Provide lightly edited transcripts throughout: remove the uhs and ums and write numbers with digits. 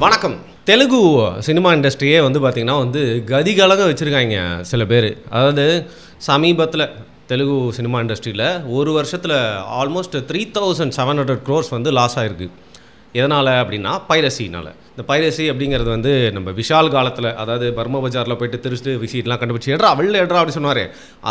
வணக்கம். தெலுங்கு சினிமா இண்டஸ்ட்ரியே வந்து பார்த்திங்கன்னா கதிகலங்க வச்சுருக்காங்க சில பேர். அதாவது சமீபத்தில் தெலுங்கு சினிமா இண்டஸ்ட்ரியில் ஒரு வருஷத்தில் ஆல்மோஸ்ட் 3700 crores லாஸ் ஆகிருக்கு. எதனால் அப்படின்னா பைரசினால். இந்த பைரசி அப்படிங்கிறது நம்ம விஷால் காலத்தில், அதாவது பர்மா பஜாரில் போய்ட்டு திருஷ்டு விசிட்லாம் கண்டுபிடிச்சி எட்ரா அப்படி சொன்னார்.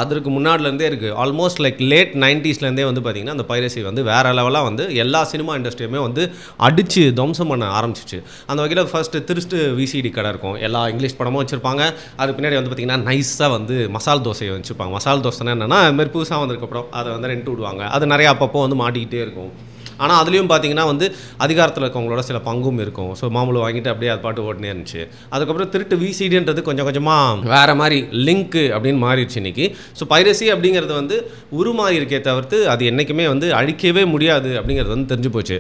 அதற்கு முன்னாடிலேருந்தே இருக்குது. ஆல்மோஸ்ட் லைக் லேட் 90sலேருந்தே பார்த்திங்கன்னா அந்த பைரசி வேறு லெவலாக எல்லா சினிமா இண்டஸ்ட்ரியுமே அடித்து துவம்சம் பண்ண ஆரம்பிச்சிச்சு. அந்த வகையில் ஃபஸ்ட்டு திருஷ்டு விசிடி கடை இருக்கும். எல்லா இங்கிலீஷ் படமும் வச்சுருப்பாங்க. அது பின்னாடி பார்த்திங்கன்னா நைஸாக மசால் தோசையை வச்சுருப்பாங்க. மசால் தோசைனா என்னென்னா அதுமாதிரி புதுசாக வந்ததுக்கப்புறம் அதை ரெண்ட் விடுவாங்க. அது நிறையா அப்பப்போ மாட்டிக்கிட்டே இருக்கும். ஆனால் அதுலேயும் பார்த்தீங்கன்னா அதிகாரத்தில் இருக்கவங்களோட சில பங்கும் இருக்கும். ஸோ மாமூலம் வாங்கிட்டு அப்படியே அது பாட்டு ஓட்டுனே இருந்துச்சு. அதுக்கப்புறம் திருட்டு விசிடின்றது கொஞ்சம் கொஞ்சமாக வேறு மாதிரி லிங்க்கு அப்படின்னு மாறிடுச்சு இன்றைக்கி. ஸோ பைரசி அப்படிங்கிறது உருமாறி இருக்கே தவிர்த்து அது என்றைக்குமே அழிக்கவே முடியாது அப்படிங்கிறது தெரிஞ்சு போச்சு.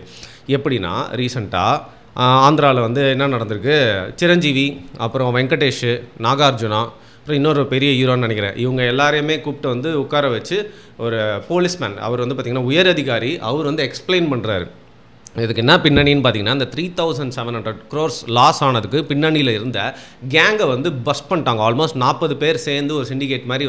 எப்படின்னா ரீசெண்டாக ஆந்திராவில் என்ன நடந்திருக்கு, சிரஞ்சீவி, அப்புறம் வெங்கடேஷ், நாகார்ஜுனா, அப்புறம் இன்னொரு பெரிய ஹீரோன்னு நினைக்கிறேன், இவங்க எல்லாரையுமே கூப்பிட்டு உட்கார வச்சு ஒரு போலீஸ்மேன், அவர் பார்த்திங்கன்னா உயர் அதிகாரி, அவர் எக்ஸ்பிளைன் பண்ணுறாரு. இதுக்கு என்ன பின்னணின்னு பார்த்தீங்கன்னா, இந்த 3700 crores லாஸ் ஆனதுக்கு பின்னணியில் இருந்த கேங்கை பஸ்ட் பண்ணிட்டாங்க. ஆல்மோஸ்ட் 40 பேர் சேர்ந்து ஒரு சிண்டிகேட் மாதிரி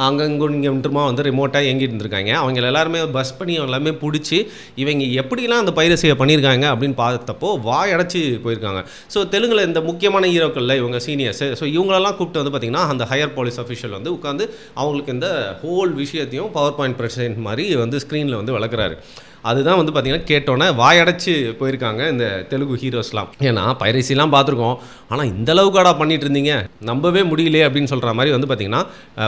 அங்கங்கே இங்கேமா ரிமோட்டாக இயங்கிட்டு இருந்திருக்காங்க. அவங்க எல்லாருமே பஸ் பண்ணி எல்லாமே பிடிச்சி இவங்க எப்படிலாம் அந்த பைரசியை பண்ணியிருக்காங்க அப்படின்னு பார்த்தப்போ வாயடைச்சி போயிருக்காங்க. ஸோ தெலுங்கில் இந்த முக்கியமான ஹீரோக்களில் இவங்க சீனியர்ஸ், ஸோ இவங்களெல்லாம் கூப்பிட்டு பார்த்திங்கன்னா அந்த ஹையர் போலீஸ் அஃபிஷியல் உட்காந்து அவங்களுக்கு இந்த ஹோல் விஷயத்தையும் பவர் பாயிண்ட் ப்ரெசென்ட் மாதிரி ஸ்க்ரீனில் விளக்குறாரு. அதுதான் பார்த்திங்கன்னா கேட்டோன்னே வாயடைச்சு போயிருக்காங்க இந்த தெலுங்கு ஹீரோஸ்லாம். ஏன்னா பைரசிலாம் பார்த்துருக்கோம், ஆனால் இந்த அளவுக்காடா பண்ணிட்டு இருந்தீங்க, நம்பவே முடியலையே அப்படின்னு சொல்கிற மாதிரி பார்த்திங்கன்னா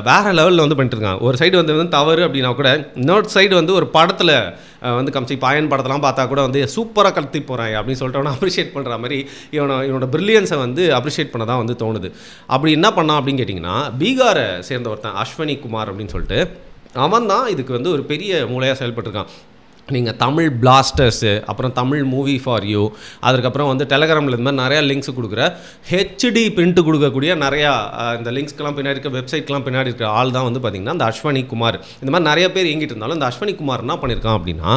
வேறு லெவலில் பண்ணிட்டு இருக்காங்க. ஒரு சைடு தவறு அப்படின்னா கூட இன்னொரு சைடு ஒரு படத்தில் கம்சி பாயன் படத்தெல்லாம் பார்த்தா கூட சூப்பராக கலத்தி போகிறாங்க அப்படின்னு சொல்லிட்டு அப்ரிஷியேட் பண்ணுற மாதிரி இவனோட பிரில்லியன்ஸை அப்ரிஷியேட் பண்ண தான் தோணுது. அப்படி என்ன பண்ணான் அப்படின்னு கேட்டிங்கன்னா, பீகாரை சேர்ந்த ஒருத்தன் அஸ்வினி குமார் அப்படின்னு சொல்லிட்டு அவன் தான் இதுக்கு ஒரு பெரிய மூளையாக செயல்பட்டுருக்கான். நீங்கள் தமிழ் பிளாஸ்டர்ஸு, அப்புறம் தமிழ் மூவி ஃபார் யூ, அதுக்கப்புறம் டெலகிராமில் இந்த மாதிரி நிறையா லிங்க்ஸ் கொடுக்குற ஹெச்டி பிரிண்ட் கொடுக்கக்கூடிய நிறையா இந்த லிங்க்ஸ்க்கெலாம் பின்னாடி இருக்க வெப்சைட்க்கெலாம் பின்னாடி இருக்கிற ஆள் தான் பார்த்திங்கன்னா இந்த அஸ்வினி குமார். இந்த மாதிரி நிறைய பேர் இயங்கிட்டு இருந்தாலும் இந்த அஸ்வினி குமார் என்ன பண்ணியிருக்கான் அப்படின்னா,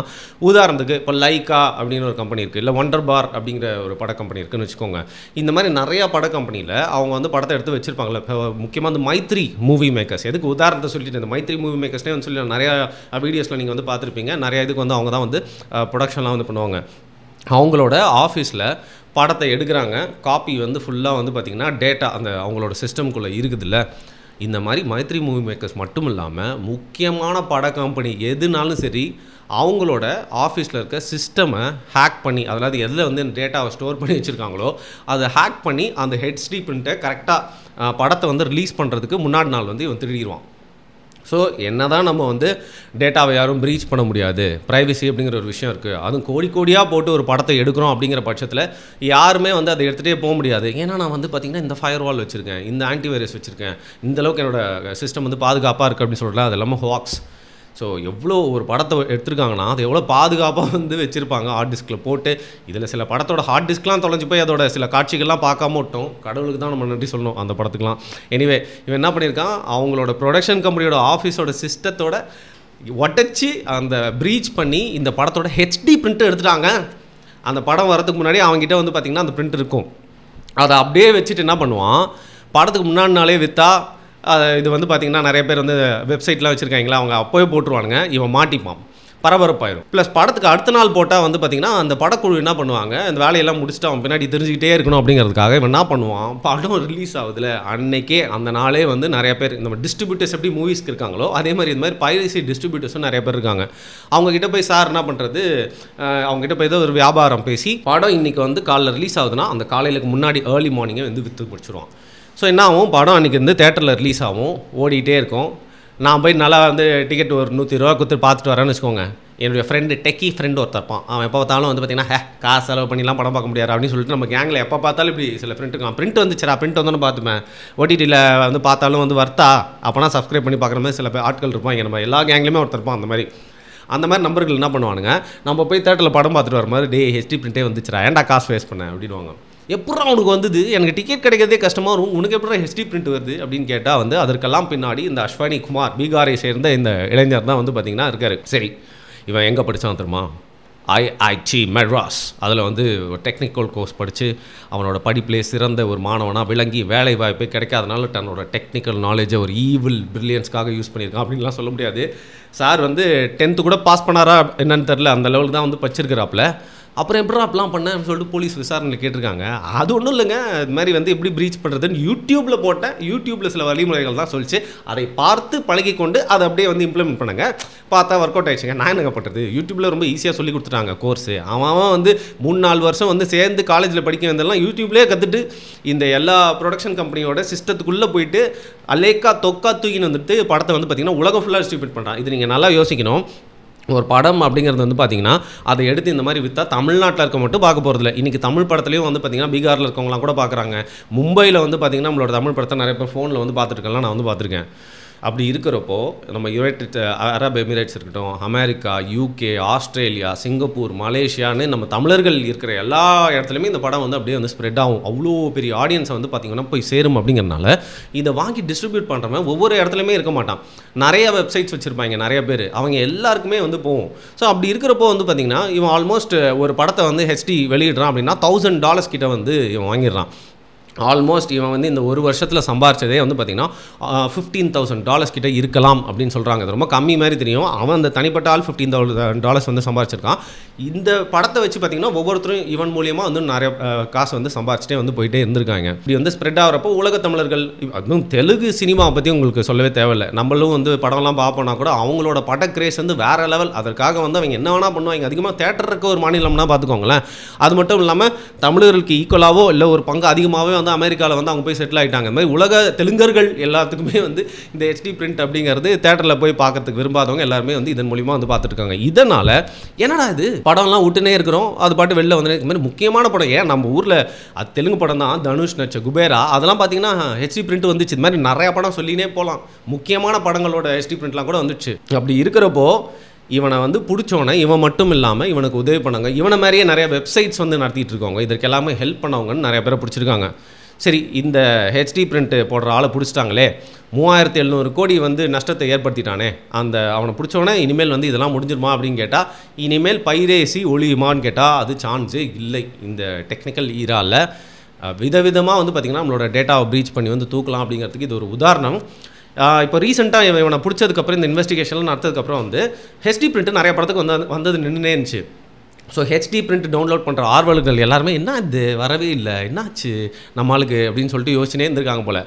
உதாரணத்துக்கு இப்போ லைக்கா அப்படின்னு ஒரு கம்பெனி இருக்குது, இல்லை ஒண்டர் பார் அப்படிங்கிற ஒரு பட கம்பெனி இருக்குதுன்னு வச்சுக்கோங்க. இந்த மாதிரி நிறையா பட கம்பெனியில் அவங்க படத்தை எடுத்து வச்சுருப்பாங்களே. இப்போ முக்கியமாக மைத்ரி மூவி மேக்கர்ஸ், எதுக்கு உதாரணத்தை சொல்லிட்டு இந்த மைத்ரி மூவி மேக்கர்ஸ்னே சொல்லி நிறையா வீடியோஸில் நீங்கள் பார்த்துருப்பீங்க. நிறையா இதுக்கு அவங்க தான் ப்ரொடக்ஷன்லாம் பண்ணுவாங்க. அவங்களோட ஆஃபீஸில் படத்தை எடுக்கிறாங்க, காப்பி ஃபுல்லாக பார்த்திங்கன்னா டேட்டா அந்த அவங்களோட சிஸ்டம்குள்ளே இருக்குதுல்ல. இந்த மாதிரி மைத்ரி மூவி மேக்கர்ஸ் மட்டும் இல்லாமல் முக்கியமான பட கம்பெனி எதுனாலும் சரி அவங்களோட ஆஃபீஸில் இருக்க சிஸ்டமை ஹேக் பண்ணி, அதாவது எதில் டேட்டாவை ஸ்டோர் பண்ணி வச்சுருக்காங்களோ அதை ஹேக் பண்ணி அந்த ஹெச்டி பிரிண்ட்டை கரெக்டாக படத்தை ரிலீஸ் பண்ணுறதுக்கு முன்னாடி நாள் இவன் திருடிடுவான். ஸோ என்ன தான் நம்ம டேட்டாவை யாரும் ப்ரீச் பண்ண முடியாது, ப்ரைவசி அப்படிங்கிற ஒரு விஷயம் இருக்குது. அதுவும் கோடியாக போட்டு ஒரு படத்தை எடுக்கிறோம் அப்படிங்கிற பட்சத்தில் யாருமே அதை எடுத்துகிட்டே போக முடியாது. ஏன்னா நான் பார்த்திங்கன்னா இந்த ஃபயர் வால் வச்சுருக்கேன், இந்த ஆன்டிவைரஸ் வச்சுருக்கேன், இந்தளவுக்கு என்னோடய சிஸ்டம் பாதுகாப்பாக இருக்குது அப்படின்னு சொல்கிறேன். அது எல்லாமே ஹாக்ஸ். ஸோ எவ்வளோ ஒரு படத்தை எடுத்துருக்காங்கன்னா அது எவ்வளோ பாதுகாப்பாக வச்சுருப்பாங்க ஹார்ட் டிஸ்கில் போட்டு. இதில் சில படத்தோட ஹார்ட் டிஸ்க்லாம் தொலைஞ்சி போய் அதோட சில காட்சிகள்லாம் பார்க்காம விட்டோம். கடவுளுக்கு தான் நம்ம நன்றி சொல்லணும் அந்த படத்துக்குலாம். எனிவே இவன் என்ன பண்ணியிருக்கான், அவங்களோட ப்ரொடக்ஷன் கம்பெனியோட ஆஃபீஸோட சிஸ்டத்தோட உடச்சி அந்த ப்ரீச் பண்ணி இந்த படத்தோட ஹெச்டி பிரிண்ட்டு எடுத்துட்டாங்க. அந்த படம் வரதுக்கு முன்னாடி அவங்ககிட்ட பார்த்திங்கன்னா அந்த பிரிண்ட் இருக்கும். அதை அப்படியே வச்சுட்டு என்ன பண்ணுவான், படத்துக்கு முன்னாடி நாளே விற்றா இது பார்த்திங்கன்னா நிறைய பேர் வெப்சைட்லாம் வச்சுருக்காங்களா, அவங்க அப்போவே போட்டுருவானுங்க, இவன் மாட்டிப்பான், பரபரப்பாயிரும். ப்ளஸ் படத்துக்கு அடுத்த நாள் போட்டால் பார்த்திங்கன்னா அந்த படக்குழு என்ன பண்ணுவாங்க, அந்த வேலையெல்லாம் முடிச்சுட்டு அவன் பின்னாடி தெரிஞ்சுக்கிட்டே இருக்கணும் அப்படிங்கிறதுக்காக இவன் என்ன பண்ணுவான், படம் ரிலீஸ் ஆகுதுல அன்னைக்கே அந்த நாளே நிறைய பேர் இந்த டிஸ்ட்ரிபியூட்டர்ஸ் எப்படி மூவிஸ்க்கு இருக்காங்களோ அதே மாதிரி இந்த மாதிரி பைரசி டிஸ்ட்ரிபியூட்டர்ஸும் நிறைய பேர் இருக்காங்க. அவங்ககிட்ட போய் சார் என்ன பண்ணுறது, அவங்ககிட்ட போய் ஏதோ ஒரு வியாபாரம் பேசி படம் இன்றைக்கி காலைல ரிலீஸ் ஆகுதுன்னா அந்த காலையிலுக்கு முன்னாடி ஏர்லி மார்னிங்கே விற்று முடிச்சிடுவான். ஸோ என்ன ஆகும், படம் அன்றைக்கி தேட்டரில் ரிலீஸ் ஆகும், ஓடிக்கிட்டே இருக்கும். நான் போய் நல்லா டிக்கெட் ஒரு 120 ரூபா கொடுத்து பார்த்துட்டு வரேன்னு வச்சுக்கோங்க. என்னுடைய ஃப்ரெண்டு டெக்கி ஃப்ரெண்டு ஒருத்தர் இருப்பான். அவன் எப்போ பார்த்தாலும் பார்த்திங்கன்னா காசு செலவு பண்ணிலாம் படம் பார்க்க முடியாது அப்படின்னு சொல்லிட்டு நம்ம கேங்கில் எப்போ பார்த்தாலும் இப்படி சில ஃப்ரெண்ட் இருக்கான். பிரிண்ட் வந்துச்சுரா, பிரிண்ட் வந்தோன்னு பார்த்துப்பேன், ஓடிடியில் பார்த்தாலும் வர்த்தா அப்போனா சப்ஸ்கிரைப் பண்ணி பார்க்குற மாதிரி சில ஆட்கள் இருப்பாங்க. நம்ம எல்லா கேங்லேயுமே ஒருத்தர் இருப்பான். அந்த மாதிரி நம்பர்கள் என்ன பண்ணுவானுங்க, நம்ம போய் தேட்டரில் படம் பார்த்துட்டு வர மாதிரி, டே ஹெச்டி பிரிண்ட்டே வந்துச்சுரா, ஏன்டா காசு வேஸ்ட் பண்ணேன் அப்படின்வாங்க. எப்படா அவனுக்கு வந்தது, எனக்கு டிக்கெட் கிடைக்கிறதே கஷ்டமாக இருக்கும், உனக்கு எப்படா ஹெச்டி பிரிண்ட் வருது அப்படின்னு கேட்டால் அதற்கெல்லாம் பின்னாடி இந்த அஸ்வினி குமார், பீகாரை சேர்ந்த இந்த இளைஞர் தான் பார்த்திங்கன்னா இருக்கார். சரி, இவன் எங்கே படித்தான் தெரியுமா, ஐஐடி மெட்ராஸ். அதில் வந்து டெக்னிக்கல் கோர்ஸ் படித்து அவனோட படிப்பிலே சிறந்த ஒரு மாணவனாக விளங்கி வேலை வாய்ப்பே கிடைக்காதனால தன்னோட டெக்னிக்கல் நாலேஜை ஒரு ஈவில் பிரில்லியன்ஸ்க்காக யூஸ் பண்ணியிருக்கான் அப்படின்லாம் சொல்ல முடியாது. சார் வந்து 10th கூட பாஸ் பண்ணாரா என்னன்னு தெரில, அந்த லெவலுக்கு தான் வந்து படிச்சிருக்கிறாப்புல. அப்புறம் எப்படா அப்படிலாம் பண்ணேன்னு சொல்லிட்டு போலீஸ் விசாரணையில் கேட்டிருக்காங்க. அது ஒன்றும் இல்லைங்க, இது மாதிரி வந்து எப்படி ப்ரீச் பண்ணுறதுன்னு யூடியூப்பில் போட்டேன். யூடியூப்பில் சில வழிமுறைகள் தான் சொல்லிச்சு, அதை பார்த்து பழகி கொண்டு அதை அப்படியே வந்து இம்ப்ளிமெண்ட் பண்ணுங்க. பார்த்தா ஒர்க் அவுட் ஆயிடுச்சுங்க. நான் என்னங்க பண்ணுறது, யூடியூப்பில் ரொம்ப ஈஸியாக சொல்லி கொடுத்துட்டாங்க கோர்ஸு. அவன் வந்து 3-4 வருஷம் வந்து சேர்ந்து காலேஜில் படிக்க வந்தெல்லாம் யூடியூப்லேயே கற்றுட்டு இந்த எல்லா ப்ரொடக்ஷன் கம்பெனியோட சிஸ்டத்துக்குள்ளே போயிட்டு அலேக்கா தொக்கா தூக்கின்னு வந்துட்டு படத்தை வந்து பார்த்திங்கன்னா உலகம் ஃபுல்லாக டிஸ்ட்ரிபியூட் பண்ணுறான். இது நீங்கள் நல்லா யோசிக்கணும். ஒரு படம் அப்படிங்கிறது வந்து பார்த்திங்கன்னா அதை எடுத்து இந்த மாதிரி விற்றா தமிழ்நாட்டில் இருக்க மட்டும் பார்க்க போகிறதில்ல. இன்றைக்கி தமிழ் படத்துலையும் வந்து பார்த்திங்கன்னா பீகாரில் இருக்கவங்களாம் கூட பார்க்குறாங்க. மும்பையில் வந்து பார்த்திங்கன்னா நம்மளோட தமிழ் படத்தை நிறைய பேர் ஃபோனில் வந்து பார்த்துருக்கலாம், நான் வந்து பார்த்துருக்கேன். அப்படி இருக்கிறப்போ நம்ம யுனைடெட் அரப் எமிரேட்ஸ் இருக்கட்டும், அமெரிக்கா, யூகே, ஆஸ்திரேலியா, சிங்கப்பூர், மலேசியான்னு நம்ம தமிழர்கள் இருக்கிற எல்லா இடத்துலையுமே இந்த படம் வந்து அப்படியே வந்து ஸ்ப்ரெட் ஆகும். அவ்வளோ பெரிய ஆடியன்ஸை வந்து பார்த்திங்கன்னா போய் சேரும். அப்படிங்கிறனால இதை வாங்கி டிஸ்ட்ரிபியூட் பண்ணுறவன் ஒவ்வொரு இடத்துலையுமே இருக்க மாட்டான். நிறைய வெப்சைட்ஸ் வச்சுருப்பாங்க நிறைய பேர், அவங்க எல்லாருக்குமே வந்து போகும். ஸோ அப்படி இருக்கிறப்போ வந்து பார்த்திங்கன்னா இவன் ஆல்மோஸ்ட் ஒரு படத்தை வந்து ஹெச்டி வெளியிடுறான் அப்படின்னா $1000 கிட்ட வந்து இவன் வாங்கிடுறான். ஆல்மோஸ்ட் இவன் வந்து இந்த ஒரு வருஷத்தில் சம்பாரிச்சதே வந்து பார்த்திங்கன்னா $15,000 கிட்ட இருக்கலாம் அப்படின்னு சொல்கிறாங்க. அது ரொம்ப கம்மி மாதிரி தெரியும். அவன் அந்த தனிப்பட்ட ஆள் $15,000 வந்து சம்பாரிச்சிருக்கான். இந்த படத்தை வச்சு பார்த்திங்கன்னா ஒவ்வொருத்தரும் இவன் மூலியமாக வந்து நிறைய காசு வந்து சம்பாரிச்சிட்டே வந்து போயிட்டே இருந்திருக்காங்க. இப்படி வந்து ஸ்ப்ரெட் ஆகிறப்போ உலக தமிழர்கள், அதுவும் தெலுங்கு சினிமாவை பற்றி உங்களுக்கு சொல்லவே தேவையில்லை. நம்மளும் வந்து படம்லாம் பார்ப்போம்னா கூட அவங்களோட பட கிரேஸ் வந்து வேறு லெவல். அதற்காக வந்து அவங்க என்ன வேணால் பண்ணுவாங்க. அதிகமாக தேட்டர் இருக்க ஒரு மாநிலம்னா பார்த்துக்கோங்களேன். அது மட்டும் இல்லாமல் தமிழர்களுக்கு ஈக்குவலாகவோ இல்லை ஒரு பங்கு அதிகமாகவே வந்து அமெரிக்காவில் வந்து அவங்க போய் செட்டில் ஆகிட்டாங்க. இந்த மாதிரி உலக தெலுங்கர்கள் எல்லாத்துக்குமே வந்து இந்த ஹெச்டி பிரிண்ட் அப்படிங்கிறது தேட்டரில் போய் பார்க்கறதுக்கு விரும்பாதவங்க எல்லாருமே வந்து இதன் மூலிமா வந்து பார்த்துட்டு இருக்காங்க. இதனால் என்னடா இது படம்லாம் விட்டுனே இருக்கிறோம், அது பாட்டு வெளில வந்து இந்த மாதிரி முக்கியமான படம், ஏன் நம்ம ஊரில் அது தெலுங்கு படம் தான், தனுஷ் நடிச்ச குபேரா, அதெல்லாம் பார்த்தீங்கன்னா ஹெச்டி பிரிண்ட் வந்துச்சு. இது மாதிரி நிறையா படம் சொல்லினே போகலாம். முக்கியமான படங்களோட ஹெச்டி பிரிண்ட்லாம் கூட வந்துச்சு. அப்படி இருக்கிறப்போ இவனை வந்து பிடிச்சோன்னே இவன் மட்டும் இல்லாமல் இவனுக்கு உதவி பண்ணாங்க, இவனை மாதிரியே நிறைய வெப்சைட்ஸ் வந்து நடத்திட்டு இருக்கவங்க, இதற்கு எல்லாமே ஹெல்ப் பண்ணவங்கன்னு நிறைய பேரை பிடிச்சிருக்காங்க. சரி, இந்த ஹெச்டி பிரிண்ட் போடுற ஆளை பிடிச்சிட்டாங்களே, 3700 கோடி வந்து நஷ்டத்தை ஏற்படுத்திட்டானே, அவனை பிடிச்சோன்னே இனிமேல் வந்து இதெல்லாம் முடிஞ்சிருமா அப்படின்னு கேட்டால், இனிமேல் பைரேசி ஒழியுமான்னு கேட்டால் அது சான்ஸே இல்லை. இந்த டெக்னிக்கல் ஈராவில் விதவிதமாக வந்து பார்த்திங்கன்னா நம்மளோட டேட்டாவை ப்ரீச் பண்ணி வந்து தூக்கலாம் அப்படிங்கிறதுக்கு இது ஒரு உதாரணம். இப்போ ரீசெண்டாக இவனை பிடிச்சதுக்கப்புறம் இந்த இன்வெஸ்டிகேஷன்லாம் நடத்ததுக்கப்புறம் வந்து ஹெச்டி பிரிண்ட்டு நிறைய படத்துக்கு வந்தது நின்றுனே இருந்துச்சு. ஸோ ஹெச்டி பிரிண்ட் டவுன்லோட் பண்ணுற ஆர்வலர்கள் எல்லாருமே என்ன இது வரவே இல்லை, என்னாச்சு நம்மளுக்கு அப்படின்னு சொல்லிட்டு யோசிச்சுனே இருந்திருக்காங்க போல்.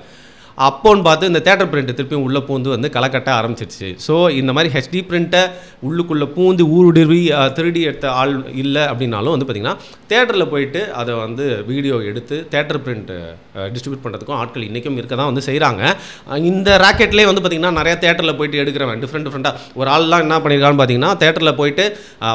அப்போன்னு பார்த்து இந்த தேட்டர் பிரிண்ட்டு திருப்பியும் உள்ளே பூந்து வந்து களைக்கட்ட ஆரம்பிச்சிருச்சு. ஸோ இந்த மாதிரி ஹெச்டி பிரிண்ட்டை உள்ளுக்குள்ளே பூந்து ஊடுருவி திருடி எடுத்த ஆள் இல்லை அப்படின்னாலும் வந்து பார்த்திங்கன்னா தேட்டரில் போயிட்டு அதை வந்து வீடியோ எடுத்து தேட்டர் பிரிண்ட்டு டிஸ்ட்ரிபியூட் பண்ணுறதுக்கும் ஆட்கள் இன்றைக்கும் இருக்க தான் வந்து செய்கிறாங்க. இந்த ராக்கெட்லேயே வந்து பார்த்திங்கன்னா நிறையா தேட்டரில் போயிட்டு எடுக்கிறவன் டிஃப்ரெண்ட்டாக ஒரு ஆள்லாம் என்ன பண்ணியிருக்கான்னு பார்த்தீங்கன்னா தேட்டரில் போயிட்டு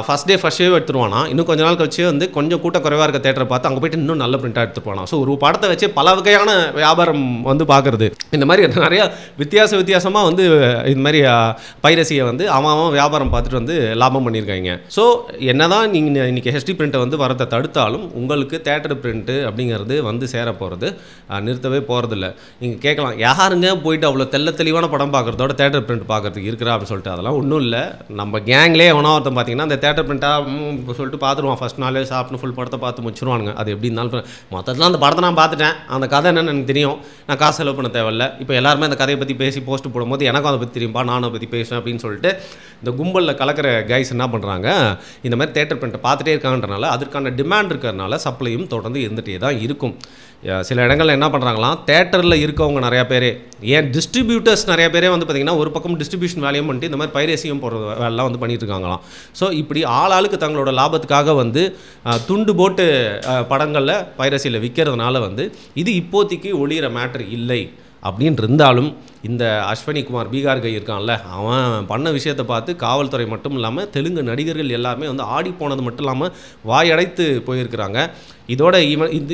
ஃபஸ்ட் ஷோ எடுத்துருவானா, இன்னும் கொஞ்ச நாள் கழிச்சு வந்து கொஞ்சம் கூட்டம் குறைவாக இருக்க தேட்டரை பார்த்து அங்கே போய்ட்டு இன்னும் நல்ல பிரிண்ட்டாக எடுத்துருப்பானா. ஸோ ஒரு படத்தை வச்சு பல வகையான வியாபாரம் வந்து பார்க்குறது. இந்த மாதிரி நிறையா வித்தியாசமாக வந்து இந்த மாதிரி பைரசியை வந்து அவன் வியாபாரம் பார்த்துட்டு வந்து லாபம் பண்ணியிருக்காங்க. ஸோ என்ன தான் நீங்கள் இன்றைக்கி ஹெச்டி பிரிண்ட்டை வந்து வரதை தடுத்தாலும் உங்களுக்கு தேட்டர் பிரிண்ட்டு அப்படிங்கிறது வந்து சேர போகிறது நிறுத்தவே போகிறதில்ல. நீங்கள் கேட்கலாம், யாருங்க போயிட்டு அவ்வளோ தெளிவான படம் பார்க்குறதோட தேட்டர் பிரிண்ட் பார்க்குறதுக்கு இருக்கிறா அப்படின்னு சொல்லிட்டு. அதெல்லாம் ஒன்றும் இல்லை. நம்ம கேங்லேயே எவனோ ஒருத்தன் பார்த்தீங்கன்னா அந்த தேட்டர் பிரிண்ட்டாக சொல்லிட்டு பார்த்துருவான். ஃபஸ்ட் நாளே சாப்பிட்டு ஃபுல் படத்தை பார்த்து முடிச்சிருவானுங்க. அது எப்படி இருந்தாலும் மொத்தத்தில் அந்த படத்தை நான் பார்த்துட்டேன், அந்த கதை என்னன்னு எனக்கு தெரியும், நான் காசு செலவு பண்ண தேவையில்ல. இப்போ எல்லாருமே அந்த கதையை பற்றி பேசி போஸ்ட் போடும்போது எனக்கும் அதை பற்றி தெரியும்பா, நானும் அதை பற்றி பேசுவேன் அப்படின்னு சொல்லிட்டு இந்த கும்பலில் கலக்கிற கைஸ் என்ன பண்ணுறாங்க, இந்த மாதிரி தேட்டர் பிரிண்ட்டை பார்த்துட்டே இருக்காங்கன்றனால அதற்கான டிமாண்ட் இருக்கிறதுனால சப்ளையும் தொடர்ந்து இருந்துகிட்டே தான் இருக்கும். சில இடங்களில் என்ன பண்ணுறாங்களாம், தேட்டரில் இருக்கவங்க நிறையா பேரே, ஏன் டிஸ்ட்ரிபியூட்டர்ஸ் நிறைய பேரே வந்து பார்த்திங்கன்னா ஒரு பக்கம் டிஸ்ட்ரிபியூஷன் வேலையும் பண்ணிட்டு இந்த மாதிரி பைரேசியும் போடுற வேலைலாம் வந்து பண்ணிட்டு இருக்காங்களாம். ஸோ இப்படி ஆளுக்கு தங்களோட லாபத்துக்காக வந்து துண்டு போட்டு படங்களில் பைரசியில் விற்கிறதுனால வந்து இது இப்போதைக்கு ஒளிகிற மேட்டர் இல்லை அப்படின்னு இருந்தாலும் இந்த அஸ்வினி குமார் பீகார் கை இருக்கான்ல, அவன் பண்ண விஷயத்தை பார்த்து காவல்துறை மட்டும் இல்லாமல் தெலுங்கு நடிகர்கள் எல்லாருமே வந்து ஆடி போனது மட்டும் இல்லாமல் வாயடைத்து போயிருக்கிறாங்க. இதோட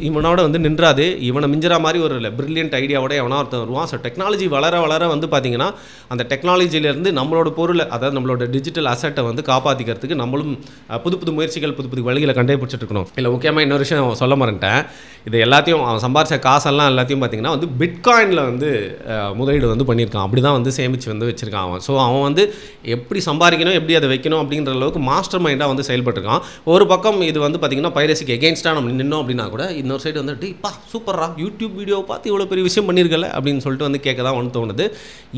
இவனோட வந்து நின்றாது, இவனை மிஞ்சிற மாதிரி ஒரு பிரில்லியன்ட் ஐடியாவோட எவனா ஒருத்தன் வருவான். ஸோ டெக்னாலஜி வளர வந்து பார்த்திங்கன்னா அந்த டெக்னாலஜிலேருந்து நம்மளோட பொருளை, அதாவது நம்மளோட டிஜிட்டல் அசட்டை வந்து காப்பாற்றிக்கிறதுக்கு நம்மளும் புது முயற்சிகள் புது வழிகளை கண்டுபிடிச்சிட்டு இருக்கணும். இல்லை முக்கியமாக இன்னொரு விஷயம் சொல்ல மறந்துட்டேன். இது எல்லாத்தையும் அவன் சம்பாரிச்ச காசெல்லாம் எல்லாத்தையும் பார்த்திங்கன்னா வந்து பிட்காயினில் வந்து முதலீடு வந்து வந்து பண்ணியிருக்கான். அப்படி தான் வந்து சேமித்து வந்து வச்சுருக்கான் அவன். ஸோ அவன் வந்து எப்படி சம்பாதிக்கணும், எப்படி அதை வைக்கணும் அப்படின்ற அளவுக்கு மாஸ்டர் மைண்டாக வந்து செயல்பட்டுருக்கான். ஒரு பக்கம் இது வந்து பார்த்திங்கன்னா பைரசிக்கு எகெயின்ஸ்டாக நம்ம நின்னோம் அப்படின்னா கூட இன்னொரு சைடு வந்து டேப்பா சூப்பரா யூடியூப் வீடியோவை பார்த்து இவ்வளோ பெரிய விஷயம் பண்ணியிருக்கல அப்படின்னு சொல்லிட்டு வந்து கேட்க தான் ஒன்று தோணுது.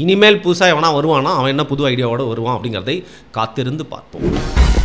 இனிமேல் புதுசாக எவனா வருவானா, அவன் என்ன புது ஐடியாவோடு வருவான் அப்படிங்கிறதை காத்திருந்து பார்ப்போம்.